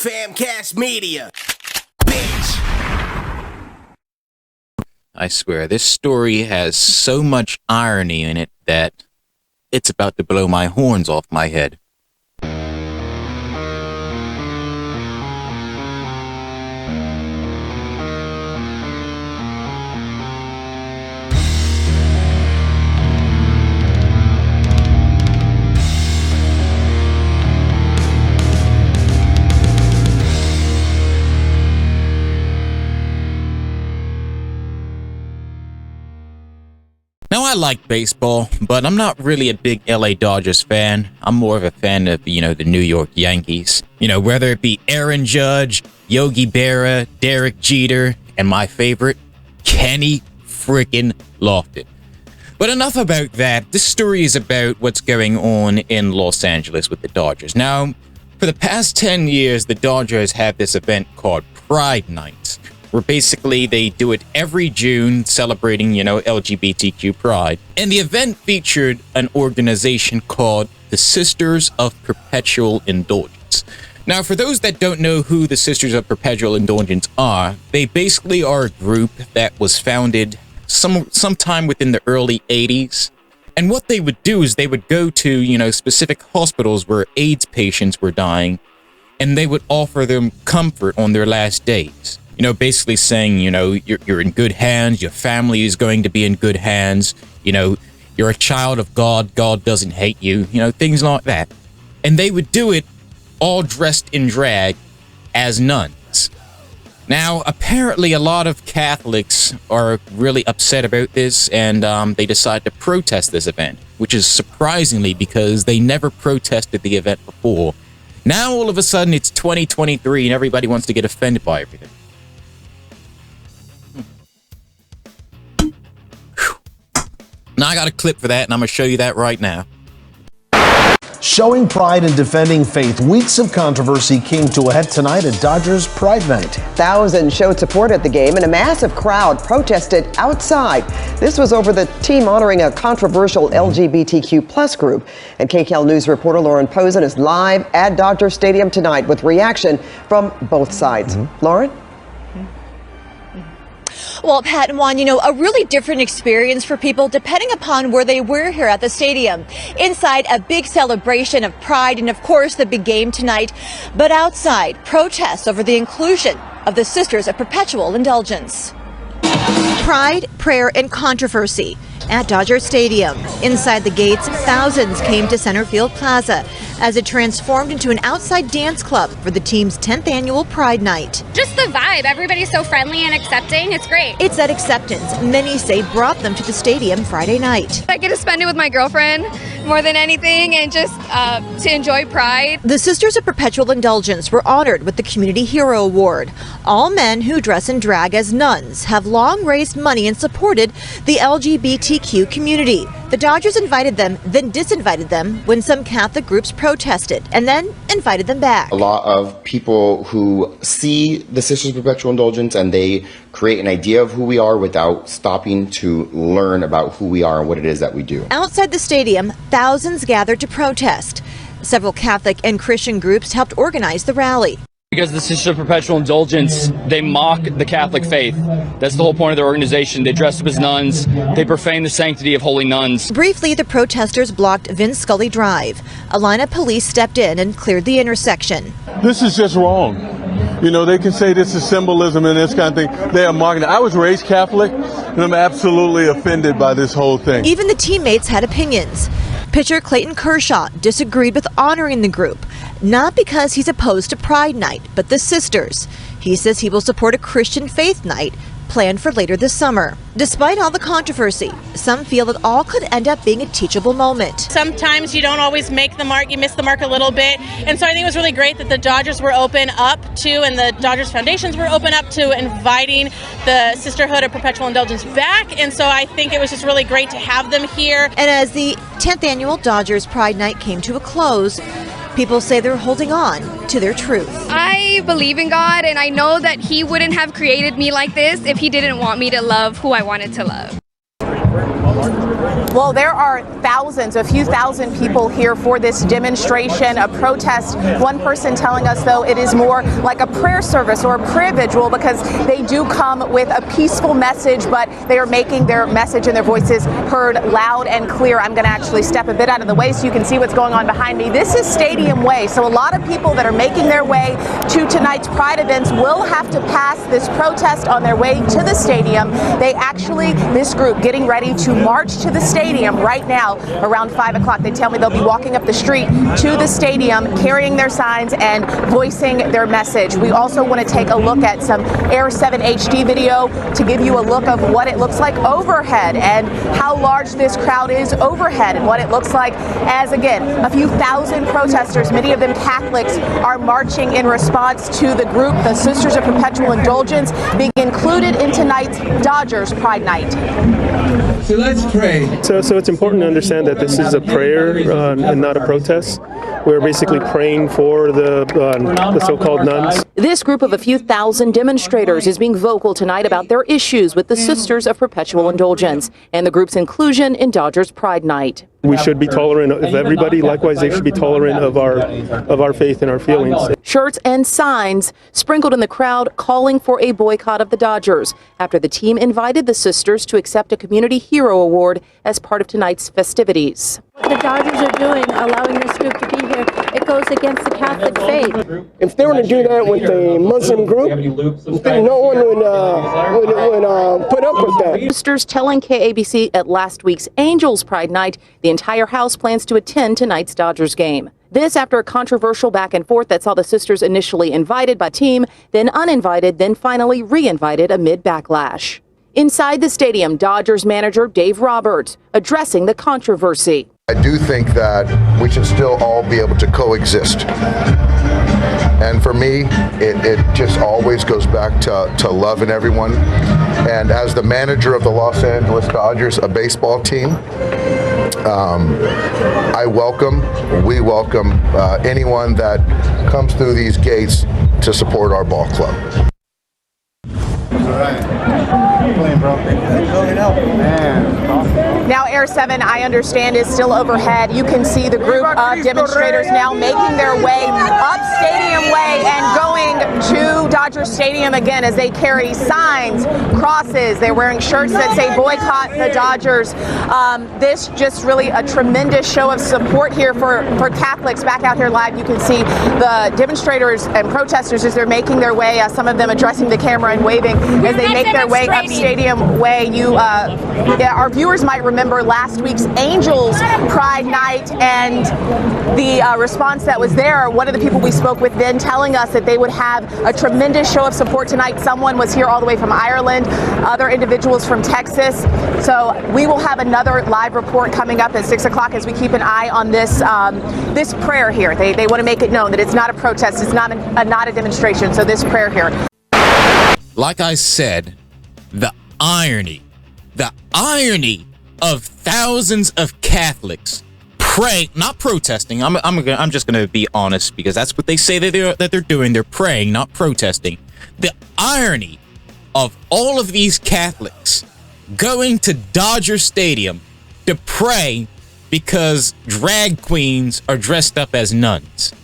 Famcast Media, bitch. I swear, this story has so much irony in it that it's about to blow my horns off my head. Now, I like baseball, but I'm not really a big LA Dodgers fan. I'm more of a fan of, the New York Yankees. Whether it be Aaron Judge, Yogi Berra, Derek Jeter, and my favorite, Kenny frickin' Lofton. But enough about that. This story is about what's going on in Los Angeles with the Dodgers. Now, for the past 10 years, the Dodgers have this event called Pride Night, where basically they do it every June, celebrating, LGBTQ pride. And the event featured an organization called the Sisters of Perpetual Indulgence. Now, for those that don't know who the Sisters of Perpetual Indulgence are, they basically are a group that was founded sometime within the early 80s. And what they would do is they would go to, specific hospitals where AIDS patients were dying, and they would offer them comfort on their last days. Basically saying, you're in good hands, your family is going to be in good hands, you're a child of God, God doesn't hate you, things like that. And they would do it all dressed in drag as nuns. Now, apparently a lot of Catholics are really upset about this, and they decide to protest this event, which is surprisingly because they never protested the event before. Now, all of a sudden, it's 2023 and everybody wants to get offended by everything. Now I got a clip for that, and I'm going to show you that right now. Showing pride and defending faith, weeks of controversy came to a head tonight at Dodgers Pride Night. Thousands showed support at the game, and a massive crowd protested outside. This was over the team honoring a controversial LGBTQ plus group. And KCAL News reporter Lauren Posen is live at Dodger Stadium tonight with reaction from both sides. Lauren? Well, Pat and Juan, a really different experience for people depending upon where they were here at the stadium. Inside, a big celebration of pride and, of course, the big game tonight. But outside, protests over the inclusion of the Sisters of Perpetual Indulgence. Pride, prayer, and controversy at Dodger Stadium. Inside the gates, thousands came to Center Field Plaza as it transformed into an outside dance club for the team's 10th annual Pride Night. Just the vibe. Everybody's so friendly and accepting. It's great. It's that acceptance many say brought them to the stadium Friday night. I get to spend it with my girlfriend more than anything, and just to enjoy Pride. The Sisters of Perpetual Indulgence were honored with the Community Hero Award. All men who dress in drag as nuns have long raised money and supported the LGBTQ community. The Dodgers invited them, then disinvited them when some Catholic groups protested, and then invited them back. A lot of people who see the Sisters of Perpetual Indulgence and they create an idea of who we are without stopping to learn about who we are and what it is that we do. Outside the stadium, thousands gathered to protest. Several Catholic and Christian groups helped organize the rally. Because the Sisters of Perpetual Indulgence, they mock the Catholic faith. That's the whole point of their organization. They dress up as nuns. They profane the sanctity of holy nuns. Briefly, the protesters blocked Vince Scully Drive. A line of police stepped in and cleared the intersection. This is just wrong. They can say this is symbolism and this kind of thing. They are mocking it. I was raised Catholic, and I'm absolutely offended by this whole thing. Even the teammates had opinions. Pitcher Clayton Kershaw disagreed with honoring the group, not because he's opposed to Pride Night, but the Sisters. He says he will support a Christian faith night planned for later this summer. Despite all the controversy, some feel that all could end up being a teachable moment. Sometimes you don't always make the mark, you miss the mark a little bit. And so I think it was really great that the Dodgers were open up to, and the Dodgers Foundations were open up to inviting the Sisterhood of Perpetual Indulgence back. And so I think it was just really great to have them here. And as the 10th annual Dodgers Pride Night came to a close, people say they're holding on to their truth. I believe in God, and I know that He wouldn't have created me like this if He didn't want me to love who I wanted to love. Well, there are thousands, a few thousand people here for this demonstration, a protest. One person telling us, though, it is more like a prayer service or a prayer vigil because they do come with a peaceful message, but they are making their message and their voices heard loud and clear. I'm going to actually step a bit out of the way so you can see what's going on behind me. This is Stadium Way, so a lot of people that are making their way to tonight's Pride events will have to pass this protest on their way to the stadium. They actually, this group getting ready to march to the stadium right now around 5 o'clock. They tell me they'll be walking up the street to the stadium, carrying their signs and voicing their message. We also want to take a look at some Air 7 HD video to give you a look of what it looks like overhead and how large this crowd is overhead and what it looks like as, again, a few thousand protesters, many of them Catholics, are marching in response to the group, the Sisters of Perpetual Indulgence, being included in tonight's Dodgers Pride Night. So let's pray. So it's important to understand that this is a prayer and not a protest. We're basically praying for the so-called nuns. This group of a few thousand demonstrators is being vocal tonight about their issues with the Sisters of Perpetual Indulgence and the group's inclusion in Dodgers Pride Night. We should be tolerant of everybody. Likewise, they should be tolerant of our faith and our feelings. Shirts and signs sprinkled in the crowd calling for a boycott of the Dodgers after the team invited the sisters to accept a Community Hero Award as part of tonight's festivities. What the Dodgers are doing, allowing this group to be here, it goes against the Catholic faith. If they were to do that with the Muslim group, no one would put up with that. Sisters telling KABC at last week's Angels Pride Night the entire house plans to attend tonight's Dodgers game. This after a controversial back and forth that saw the sisters initially invited by team, then uninvited, then finally re-invited amid backlash. Inside the stadium, Dodgers manager Dave Roberts addressing the controversy. I do think that we should still all be able to coexist. And for me, it just always goes back to loving everyone. And as the manager of the Los Angeles Dodgers, a baseball team, we welcome anyone that comes through these gates to support our ball club. Now Air 7, I understand, is still overhead. You can see the group of demonstrators now making their way up Stadium Way and going to Dodger Stadium again as they carry signs, crosses. They're wearing shirts that say boycott the Dodgers. This just really a tremendous show of support here for Catholics. Back out here live, you can see the demonstrators and protesters as they're making their way, some of them addressing the camera and waving as they make their way up Stadium Way. Our viewers might remember last week's Angels Pride Night and the response that was there. One of the people we spoke with then telling us that they would have a tremendous show of support tonight. Someone was here all the way from Ireland, other individuals from Texas. So we will have another live report coming up at 6 o'clock as we keep an eye on this this prayer here. They want to make it known that it's not a protest, it's not a demonstration. So this prayer here. Like I said, the irony of thousands of Catholics praying, not protesting. I'm just going to be honest because that's what they say that they're doing. They're praying, not protesting. The irony of all of these Catholics going to Dodger Stadium to pray because drag queens are dressed up as nuns.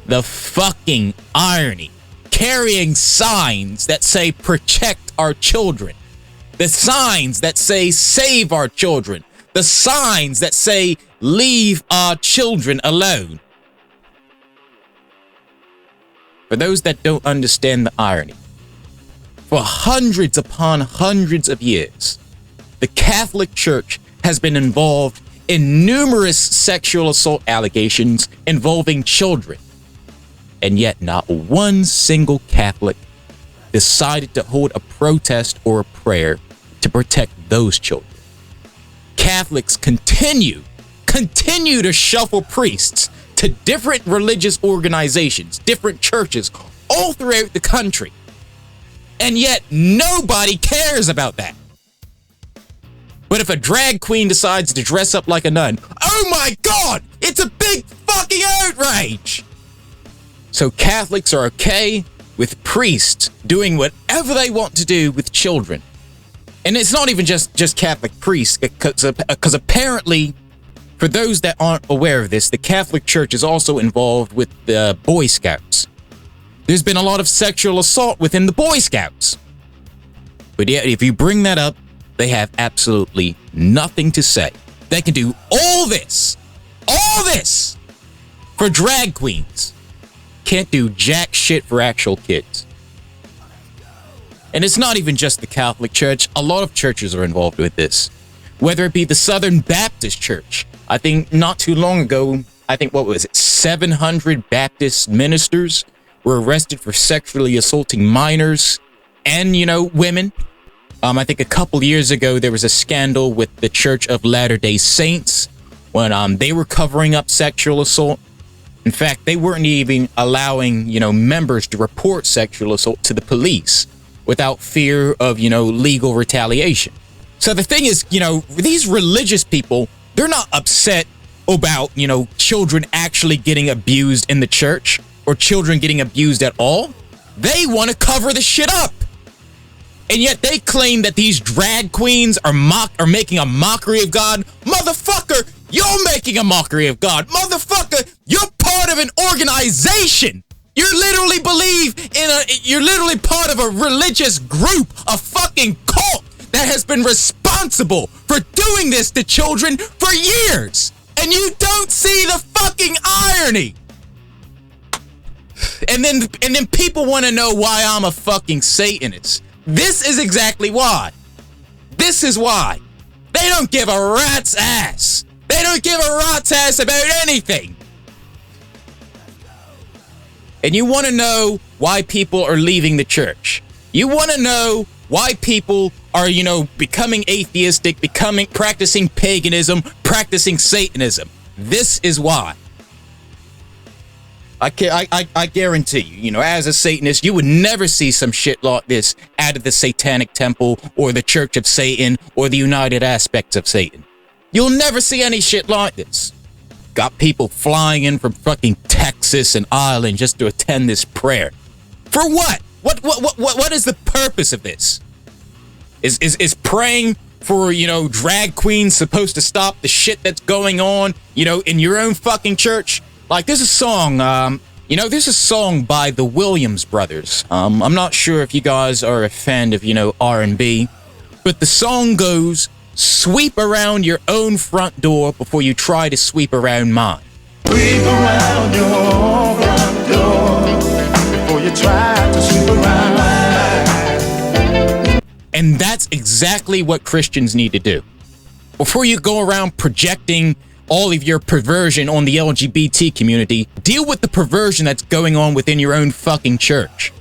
The fucking irony. Carrying signs that say protect our children. The signs that say save our children. The signs that say leave our children alone. For those that don't understand the irony, for hundreds upon hundreds of years, the Catholic Church has been involved in numerous sexual assault allegations involving children. And yet not one single Catholic decided to hold a protest or a prayer to protect those children. Catholics continue to shuffle priests to different religious organizations, different churches, all throughout the country. And yet nobody cares about that. But if a drag queen decides to dress up like a nun, oh my God, it's a big fucking outrage. So Catholics are okay with priests doing whatever they want to do with children. And it's not even just Catholic priests, because apparently, for those that aren't aware of this, the Catholic Church is also involved with the Boy Scouts. There's been a lot of sexual assault within the Boy Scouts. But yet, if you bring that up, they have absolutely nothing to say. They can do all this for drag queens. Can't do jack shit for actual kids. And it's not even just the Catholic Church. A lot of churches are involved with this. Whether it be the Southern Baptist Church. I think not too long ago, 700 Baptist ministers were arrested for sexually assaulting minors and, women. I think a couple years ago, there was a scandal with the Church of Latter-day Saints when they were covering up sexual assault. In fact, they weren't even allowing, members to report sexual assault to the police without fear of, legal retaliation. So the thing is, these religious people, they're not upset about, children actually getting abused in the church or children getting abused at all. They want to cover the shit up. And yet they claim that these drag queens are making a mockery of God. Motherfucker, you're making a mockery of God. Motherfucker, you're part of an organization. You're literally part of a religious group, a fucking cult that has been responsible for doing this to children for years. And you don't see the fucking irony. And then people want to know why I'm a fucking Satanist. This is exactly why. This is why. They don't give a rat's ass. They don't give a rat's ass about anything. And you want to know why people are leaving the church. You want to know why people are, becoming atheistic, practicing paganism, practicing Satanism. This is why. I guarantee you, as a Satanist, you would never see some shit like this out of the Satanic Temple or the Church of Satan or the United Aspects of Satan. You'll never see any shit like this. Got people flying in from fucking Texas and Ireland just to attend this prayer. For what? What is the purpose of this? Is praying for, drag queens supposed to stop the shit that's going on, in your own fucking church? Like, there's a song, there's a song by the Williams brothers. I'm not sure if you guys are a fan of, R&B, but the song goes, sweep around your own front door before you try to sweep around mine. Sweep around your own front door before you try to sweep around mine. And that's exactly what Christians need to do. Before you go around projecting all of your perversion on the LGBT community, deal with the perversion that's going on within your own fucking church.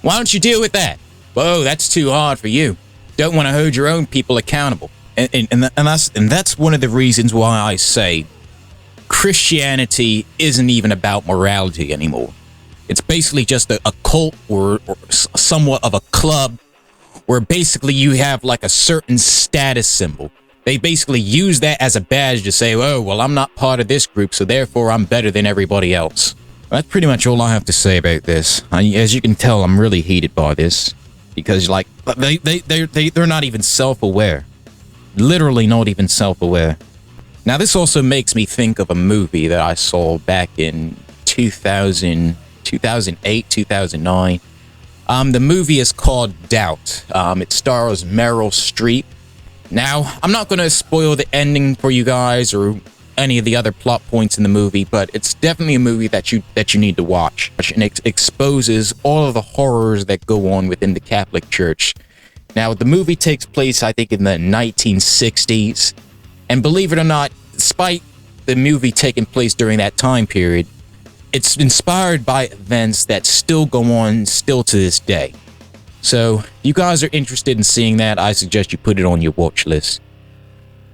Why don't you deal with that? Whoa, that's too hard for you. Don't want to hold your own people accountable. And that's one of the reasons why I say Christianity isn't even about morality anymore. It's basically just a cult or somewhat of a club where basically you have like a certain status symbol. They basically use that as a badge to say, oh, well, I'm not part of this group, so therefore I'm better than everybody else. That's pretty much all I have to say about this. As you can tell, I'm really heated by this. Because, they're not even self-aware. Literally not even self-aware. Now, this also makes me think of a movie that I saw back in 2008, 2009. The movie is called Doubt. It stars Meryl Streep. Now, I'm not going to spoil the ending for you guys or any of the other plot points in the movie, but it's definitely a movie that you need to watch. And it exposes all of the horrors that go on within the Catholic Church. Now, the movie takes place, I think, in the 1960s. And believe it or not, despite the movie taking place during that time period, it's inspired by events that still go on still to this day. So, if you guys are interested in seeing that, I suggest you put it on your watch list.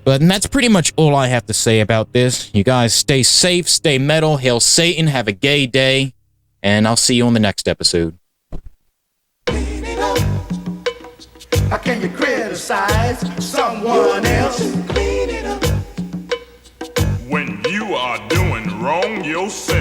But that's pretty much all I have to say about this. You guys stay safe, stay metal, hail Satan, have a gay day, and I'll see you on the next episode. How can you criticize someone else? Clean it up. When you are doing wrong yourself.